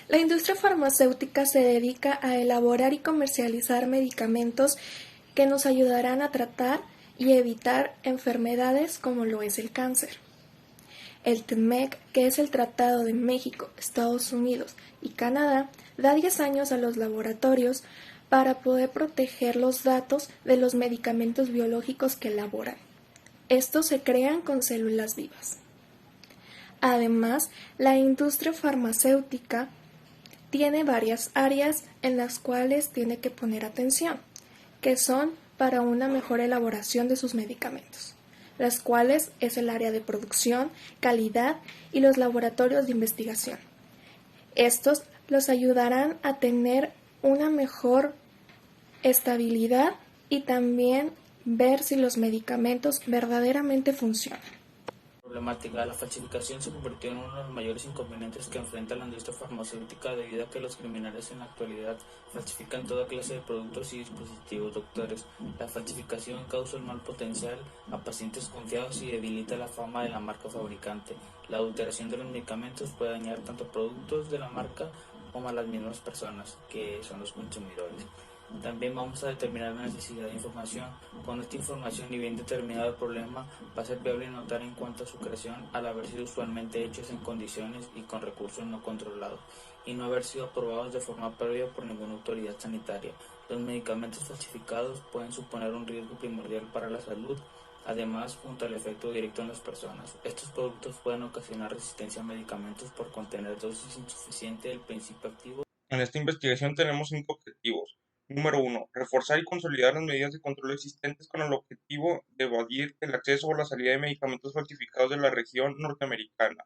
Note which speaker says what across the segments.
Speaker 1: La industria farmacéutica se dedica a elaborar y comercializar medicamentos que nos ayudarán a tratar y evitar enfermedades como lo es el cáncer. El TMEC, que es el Tratado de México, Estados Unidos y Canadá, da 10 años a los laboratorios para poder proteger los datos de los medicamentos biológicos que elaboran. Estos se crean con células vivas. Además, la industria farmacéutica tiene varias áreas en las cuales tiene que poner atención, que son para una mejor elaboración de sus medicamentos, las cuales es el área de producción, calidad y los laboratorios de investigación. Estos los ayudarán a tener una mejor estabilidad y también ver si los medicamentos verdaderamente funcionan.
Speaker 2: Problemática. La falsificación se convirtió en uno de los mayores inconvenientes que enfrenta la industria farmacéutica debido a que los criminales en la actualidad falsifican toda clase de productos y dispositivos doctores. La falsificación causa un mal potencial a pacientes confiados y debilita la fama de la marca fabricante. La adulteración de los medicamentos puede dañar tanto productos de la marca como a las mismas personas, que son los consumidores. También vamos a determinar la necesidad de información. Con esta información y bien determinado el problema, va a ser viable notar en cuanto a su creación al haber sido usualmente hechos en condiciones y con recursos no controlados y no haber sido aprobados de forma previa por ninguna autoridad sanitaria. Los medicamentos falsificados pueden suponer un riesgo primordial para la salud, además junto al efecto directo en las personas. Estos productos pueden ocasionar resistencia a medicamentos por contener dosis insuficiente del principio activo.
Speaker 3: En esta investigación tenemos 5 objetivos. Número 1. Reforzar y consolidar las medidas de control existentes con el objetivo de evadir el acceso o la salida de medicamentos falsificados de la región norteamericana.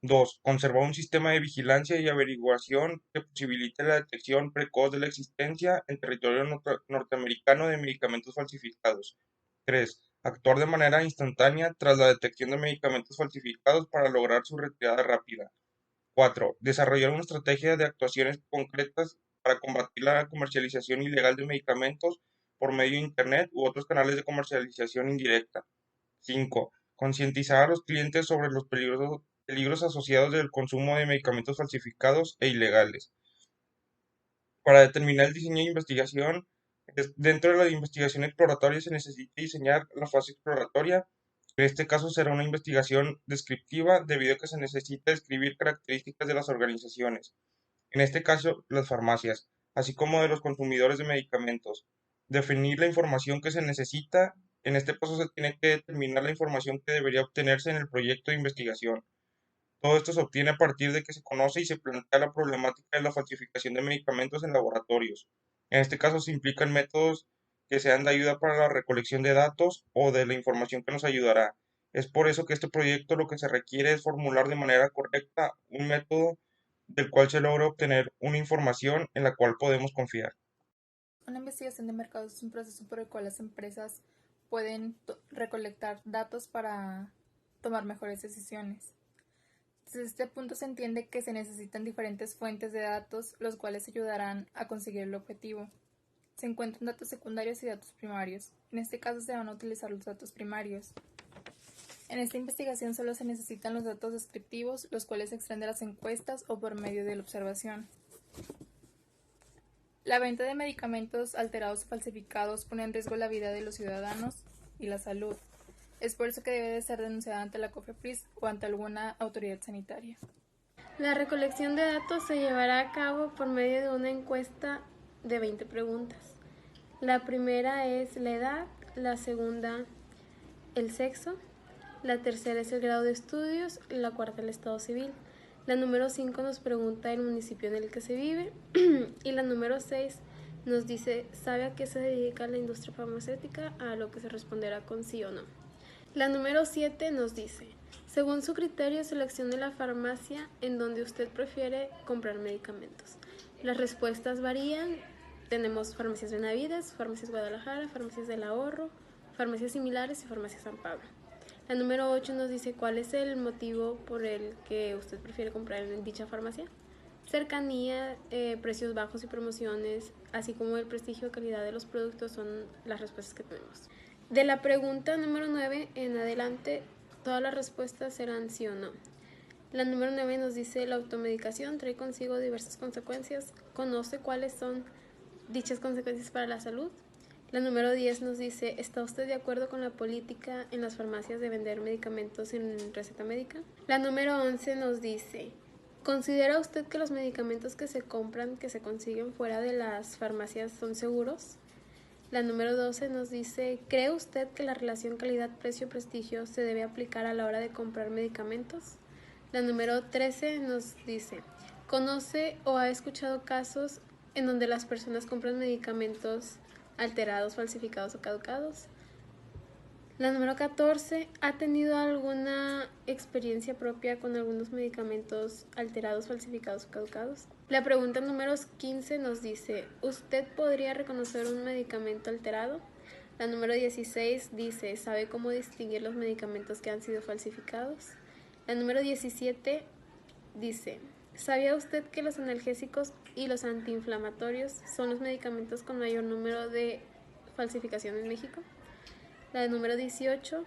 Speaker 3: 2. Conservar un sistema de vigilancia y averiguación que posibilite la detección precoz de la existencia en territorio norteamericano de medicamentos falsificados. 3. Actuar de manera instantánea tras la detección de medicamentos falsificados para lograr su retirada rápida. 4. Desarrollar una estrategia de actuaciones concretas para combatir la comercialización ilegal de medicamentos por medio de Internet u otros canales de comercialización indirecta. 5. Concientizar a los clientes sobre los peligros asociados del consumo de medicamentos falsificados e ilegales. Para determinar el diseño de investigación, dentro de la investigación exploratoria se necesita diseñar la fase exploratoria. En este caso será una investigación descriptiva debido a que se necesita describir características de las organizaciones, en este caso las farmacias, así como de los consumidores de medicamentos. Definir la información que se necesita. En este paso se tiene que determinar la información que debería obtenerse en el proyecto de investigación. Todo esto se obtiene a partir de que se conoce y se plantea la problemática de la falsificación de medicamentos en laboratorios. En este caso se implican métodos que sean de ayuda para la recolección de datos o de la información que nos ayudará. Es por eso que este proyecto lo que se requiere es formular de manera correcta un método del cual se logra obtener una información en la cual podemos confiar.
Speaker 4: Una investigación de mercados es un proceso por el cual las empresas pueden recolectar datos para tomar mejores decisiones. Desde este punto se entiende que se necesitan diferentes fuentes de datos, los cuales ayudarán a conseguir el objetivo. Se encuentran datos secundarios y datos primarios. En este caso se van a utilizar los datos primarios. En esta investigación solo se necesitan los datos descriptivos, los cuales se extraen de las encuestas o por medio de la observación. La venta de medicamentos alterados o falsificados pone en riesgo la vida de los ciudadanos y la salud. Es por eso que debe de ser denunciada ante la COFEPRIS o ante alguna autoridad sanitaria.
Speaker 5: La recolección de datos se llevará a cabo por medio de una encuesta de 20 preguntas. La primera es la edad, la segunda el sexo, la tercera es el grado de estudios, la cuarta el estado civil. La número 5 nos pregunta el municipio en el que se vive y la número 6 nos dice, ¿sabe a qué se dedica la industria farmacéutica? A lo que se responderá con sí o no. La número 7 nos dice, según su criterio, seleccione la farmacia en donde usted prefiere comprar medicamentos. Las respuestas varían. Tenemos farmacias Benavides, farmacias Guadalajara, farmacias del Ahorro, farmacias similares y farmacias San Pablo. La número 8 nos dice cuál es el motivo por el que usted prefiere comprar en dicha farmacia. Cercanía, precios bajos y promociones, así como el prestigio y calidad de los productos son las respuestas que tenemos. De la pregunta número 9 en adelante, todas las respuestas serán sí o no. La número 9 nos dice: la automedicación trae consigo diversas consecuencias. Conoce cuáles son dichas consecuencias para la salud. La número 10 nos dice: ¿está usted de acuerdo con la política en las farmacias de vender medicamentos sin receta médica? La número 11 nos dice: ¿considera usted que los medicamentos que se compran, que se consiguen fuera de las farmacias, son seguros? La número 12 nos dice: ¿cree usted que la relación calidad-precio-prestigio se debe aplicar a la hora de comprar medicamentos? La número 13 nos dice: ¿conoce o ha escuchado casos en donde las personas compran medicamentos alterados, falsificados o caducados? La número 14, ¿ha tenido alguna experiencia propia con algunos medicamentos alterados, falsificados o caducados? La pregunta número 15 nos dice: ¿usted podría reconocer un medicamento alterado? La número 16 dice: ¿sabe cómo distinguir los medicamentos que han sido falsificados? La número 17 dice: ¿sabía usted que los analgésicos y los antiinflamatorios son los medicamentos con mayor número de falsificación en México? La número 18,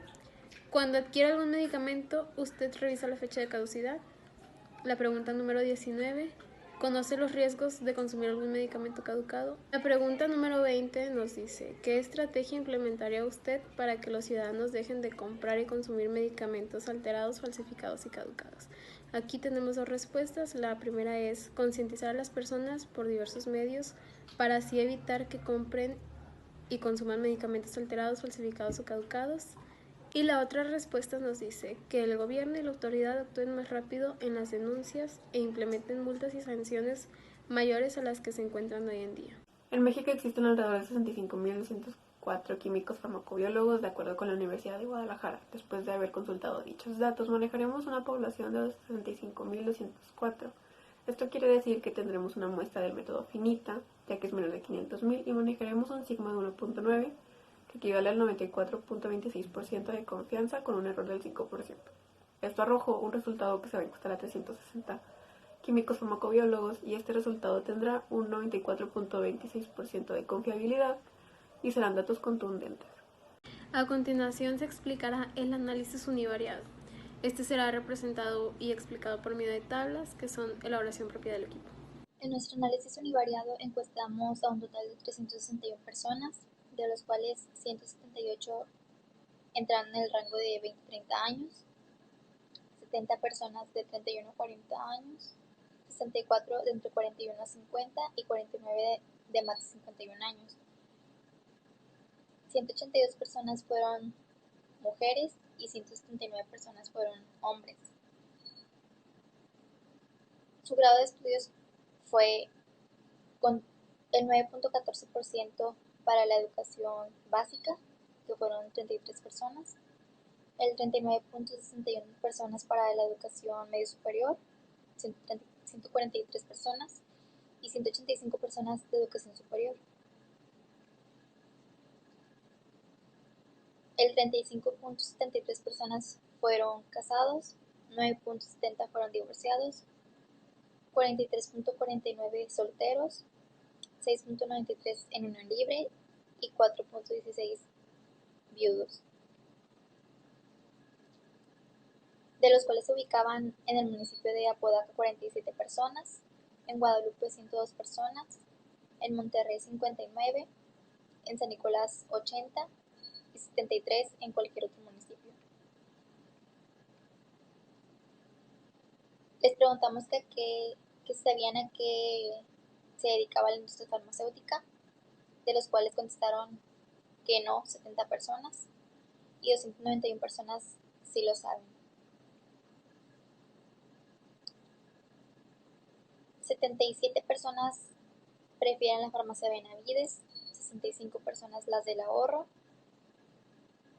Speaker 5: cuando adquiere algún medicamento, ¿usted revisa la fecha de caducidad? La pregunta número 19, ¿conoce los riesgos de consumir algún medicamento caducado? La pregunta número 20 nos dice: ¿qué estrategia implementaría usted para que los ciudadanos dejen de comprar y consumir medicamentos alterados, falsificados y caducados? Aquí tenemos dos respuestas. La primera es concientizar a las personas por diversos medios para así evitar que compren y consuman medicamentos alterados, falsificados o caducados. Y la otra respuesta nos dice que el gobierno y la autoridad actúen más rápido en las denuncias e implementen multas y sanciones mayores a las que se encuentran hoy en día.
Speaker 6: En México existen alrededor de 65.904 químicos farmacobiólogos, de acuerdo con la Universidad de Guadalajara. Después de haber consultado dichos datos, manejaremos una población de 65.204. Esto quiere decir que tendremos una muestra del método finita, ya que es menor de 500.000, y manejaremos un sigma de 1.9, que equivale al 94.26% de confianza con un error del 5%. Esto arrojó un resultado que se va a encuestar a 360 químicos farmacobiólogos, y este resultado tendrá un 94.26% de confiabilidad y serán datos contundentes.
Speaker 5: A continuación se explicará el análisis univariado. Este será representado y explicado por medio de tablas, que son elaboración propia del equipo.
Speaker 7: En nuestro análisis univariado encuestamos a un total de 361 personas, de los cuales 178 entraron en el rango de 20 a 30 años, 70 personas de 31 a 40 años, 64 de entre 41 a 50 y 49 de más de 51 años. 182 personas fueron mujeres y 179 personas fueron hombres. Su grado de estudios fue con el 9.14% para la educación básica, que fueron 33 personas, el 39.61 personas para la educación medio superior, 143 personas, y 185 personas de educación superior. El 35.73 personas fueron casados, 9.70 fueron divorciados, 43.49 solteros, 6.93 en unión libre y 4.16 viudos, de los cuales se ubicaban en el municipio de Apodaca 47 personas, en Guadalupe 102 personas, en Monterrey 59, en San Nicolás 80 y 73 en cualquier otro municipio. Les preguntamos que sabían a qué se dedicaba la industria farmacéutica, de los cuales contestaron que no, 70 personas, y 291 personas sí lo saben. 77 personas prefieren la farmacia Benavides, 65 personas las del ahorro,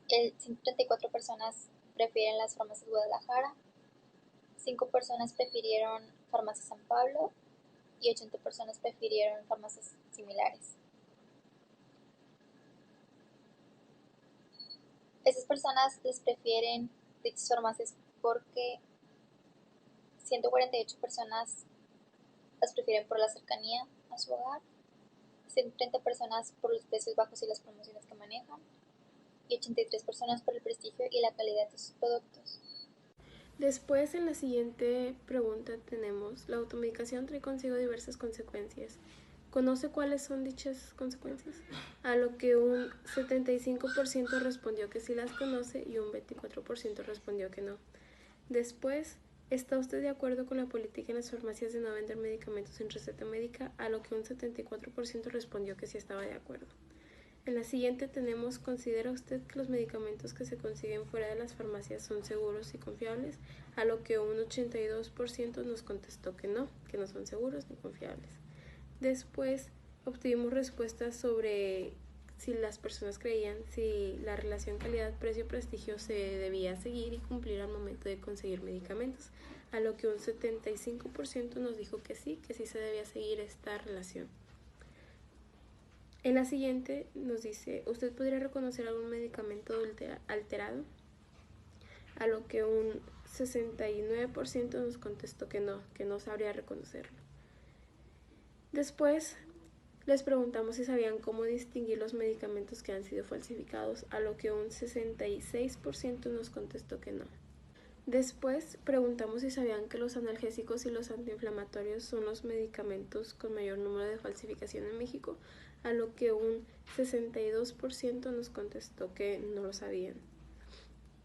Speaker 7: 134 personas prefieren las farmacias Guadalajara, 5 personas prefirieron farmacia San Pablo y 80 personas prefirieron farmacias similares. Estas personas les prefieren dichas farmacias porque 148 personas las prefieren por la cercanía a su hogar, 130 personas por los precios bajos y las promociones que manejan, y 83 personas por el prestigio y la calidad de sus productos.
Speaker 5: Después, en la siguiente pregunta tenemos, la automedicación trae consigo diversas consecuencias. ¿Conoce cuáles son dichas consecuencias? A lo que un 75% respondió que sí las conoce y un 24% respondió que no. Después, ¿está usted de acuerdo con la política en las farmacias de no vender medicamentos sin receta médica? A lo que un 74% respondió que sí estaba de acuerdo. En la siguiente tenemos, ¿considera usted que los medicamentos que se consiguen fuera de las farmacias son seguros y confiables? A lo que un 82% nos contestó que no son seguros ni confiables. Después obtuvimos respuestas sobre si las personas creían si la relación calidad-precio-prestigio se debía seguir y cumplir al momento de conseguir medicamentos, a lo que un 75% nos dijo que sí se debía seguir esta relación. En la siguiente nos dice, ¿usted podría reconocer algún medicamento alterado? A lo que un 69% nos contestó que no sabría reconocerlo. Después les preguntamos si sabían cómo distinguir los medicamentos que han sido falsificados, a lo que un 66% nos contestó que no. Después preguntamos si sabían que los analgésicos y los antiinflamatorios son los medicamentos con mayor número de falsificación en México, a lo que un 62% nos contestó que no lo sabían.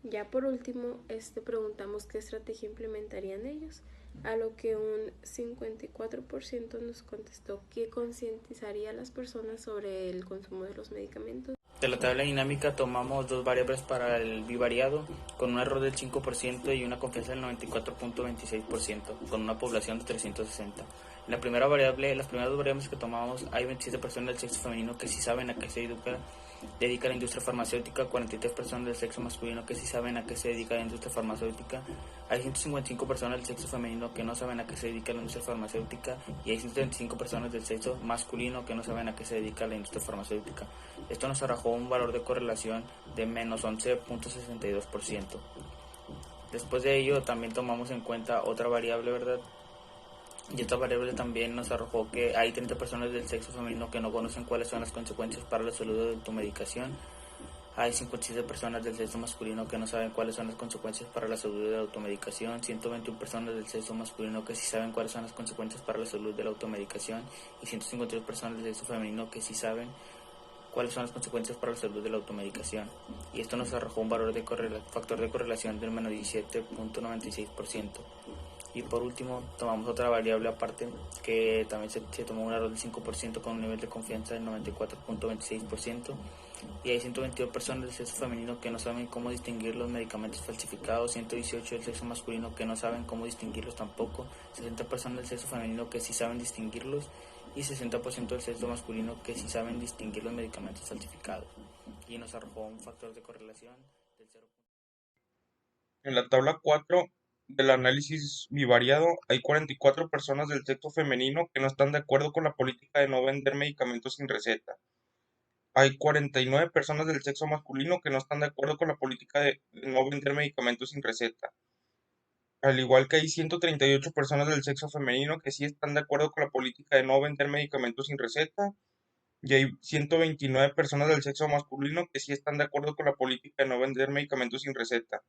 Speaker 5: Ya por último, preguntamos qué estrategia implementarían ellos, a lo que un 54% nos contestó que concientizaría a las personas sobre el consumo de los medicamentos.
Speaker 2: De la tabla dinámica tomamos dos variables para el bivariado, con un error del 5% y una confianza del 94.26%, con una población de 360. En las primeras dos variables que tomamos, hay 27 personas del sexo femenino que sí saben a qué se dedica la industria farmacéutica, 43 personas del sexo masculino que sí saben a qué se dedica la industria farmacéutica, hay 155 personas del sexo femenino que no saben a qué se dedica la industria farmacéutica y hay 125 personas del sexo masculino que no saben a qué se dedica la industria farmacéutica. Esto nos arrojó un valor de correlación de menos 11.62%. Después de ello también tomamos en cuenta otra variable, ¿verdad? Y esta variable también nos arrojó que hay 30 personas del sexo femenino que no conocen cuáles son las consecuencias para la salud de la automedicación. Hay 57 personas del sexo masculino que no saben cuáles son las consecuencias para la salud de la automedicación, 121 personas del sexo masculino que sí saben cuáles son las consecuencias para la salud de la automedicación y 152 personas del sexo femenino que sí saben cuáles son las consecuencias para la salud de la automedicación. Y esto nos arrojó un valor de factor de correlación del menos 17.96%. Y por último, tomamos otra variable aparte que también se tomó un error del 5% con un nivel de confianza del 94.26%. Y hay 122 personas del sexo femenino que no saben cómo distinguir los medicamentos falsificados, 118 del sexo masculino que no saben cómo distinguirlos tampoco, 60 personas del sexo femenino que sí saben distinguirlos y 60% del sexo masculino que sí saben distinguir los medicamentos falsificados. Y nos arrojó un factor de correlación del 0.
Speaker 3: En la tabla 4 del análisis bivariado hay 44 personas del sexo femenino que no están de acuerdo con la política de no vender medicamentos sin receta. Hay 49 personas del sexo masculino que no están de acuerdo con la política de no vender medicamentos sin receta. Al igual que hay 138 personas del sexo femenino que sí están de acuerdo con la política de no vender medicamentos sin receta. Y hay 129 personas del sexo masculino que sí están de acuerdo con la política de no vender medicamentos sin receta,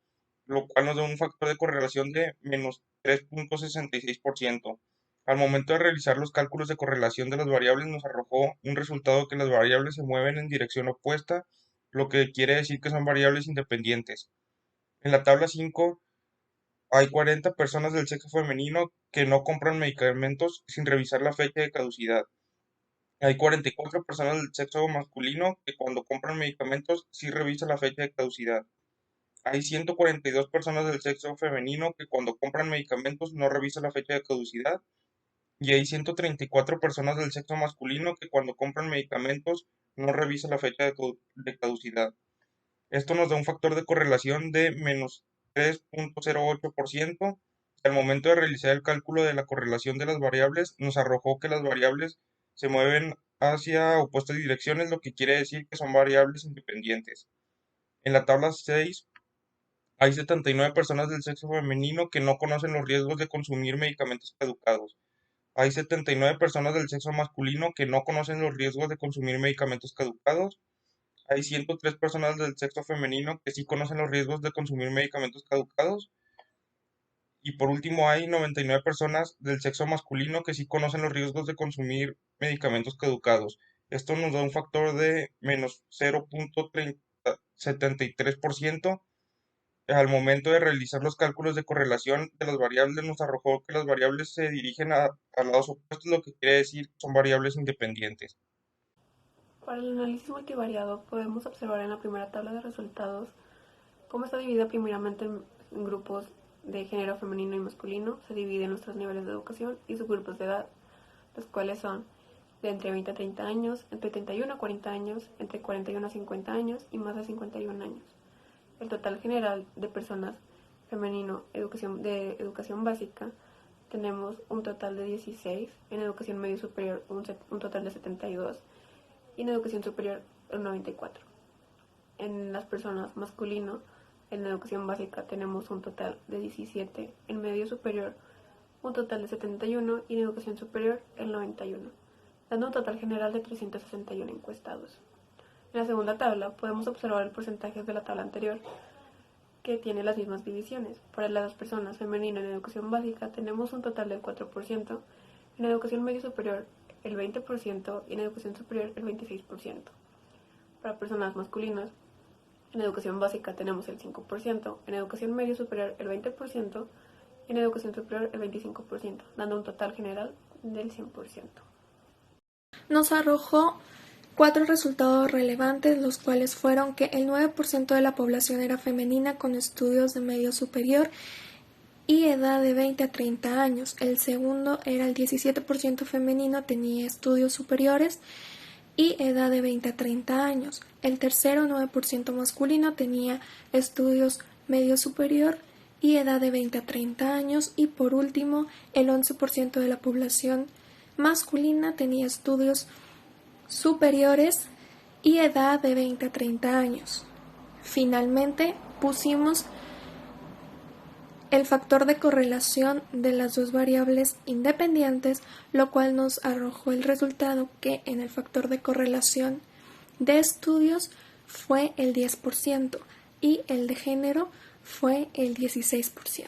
Speaker 3: lo cual nos da un factor de correlación de menos 3.66%. Al momento de realizar los cálculos de correlación de las variables nos arrojó un resultado que las variables se mueven en dirección opuesta, lo que quiere decir que son variables independientes. En la tabla 5 hay 40 personas del sexo femenino que no compran medicamentos sin revisar la fecha de caducidad. Hay 44 personas del sexo masculino que cuando compran medicamentos sí revisan la fecha de caducidad. Hay 142 personas del sexo femenino que cuando compran medicamentos no revisan la fecha de caducidad. Y hay 134 personas del sexo masculino que cuando compran medicamentos no revisan la fecha de caducidad. Esto nos da un factor de correlación de menos 3.08%. Al momento de realizar el cálculo de la correlación de las variables, nos arrojó que las variables se mueven hacia opuestas direcciones, lo que quiere decir que son variables independientes. En la tabla 6 hay 79 personas del sexo femenino que no conocen los riesgos de consumir medicamentos caducados. Hay 79 personas del sexo masculino que no conocen los riesgos de consumir medicamentos caducados. Hay 103 personas del sexo femenino que sí conocen los riesgos de consumir medicamentos caducados. Y por último hay 99 personas del sexo masculino que sí conocen los riesgos de consumir medicamentos caducados. Esto nos da un factor de menos 0.73%. Al momento de realizar los cálculos de correlación de las variables, nos arrojó que las variables se dirigen a lados opuestos, lo que quiere decir que son variables independientes.
Speaker 6: Para el análisis multivariado podemos observar en la primera tabla de resultados cómo está dividida primeramente en grupos de género femenino y masculino. Se divide en nuestros niveles de educación y subgrupos de edad, los cuales son de entre 20 a 30 años, entre 31 a 40 años, entre 41 a 50 años y más de 51 años. El total general de personas femenino de educación básica tenemos un total de 16, en educación medio superior un total de 72 y en educación superior un 94. En las personas masculino, en educación básica tenemos un total de 17, en medio superior un total de 71 y en educación superior el 91, dando un total general de 361 encuestados. En la segunda tabla podemos observar el porcentaje de la tabla anterior, que tiene las mismas divisiones. Para las personas femeninas en educación básica tenemos un total del 4%, en educación medio superior el 20% y en educación superior el 26%. Para personas masculinas en educación básica tenemos el 5%, en educación medio superior el 20% y en educación superior el 25%, dando un total general del 100%.
Speaker 1: Nos arrojó 4 resultados relevantes, los cuales fueron que el 9% de la población era femenina con estudios de medio superior y edad de 20 a 30 años. El segundo era el 17% femenino, tenía estudios superiores y edad de 20 a 30 años. El tercero, 9% masculino, tenía estudios medio superior y edad de 20 a 30 años. Y por último, el 11% de la población masculina tenía estudios superiores y edad de 20 a 30 años. Finalmente, pusimos el factor de correlación de las dos variables independientes, lo cual nos arrojó el resultado que en el factor de correlación de estudios fue el 10% y el de género fue el 16%.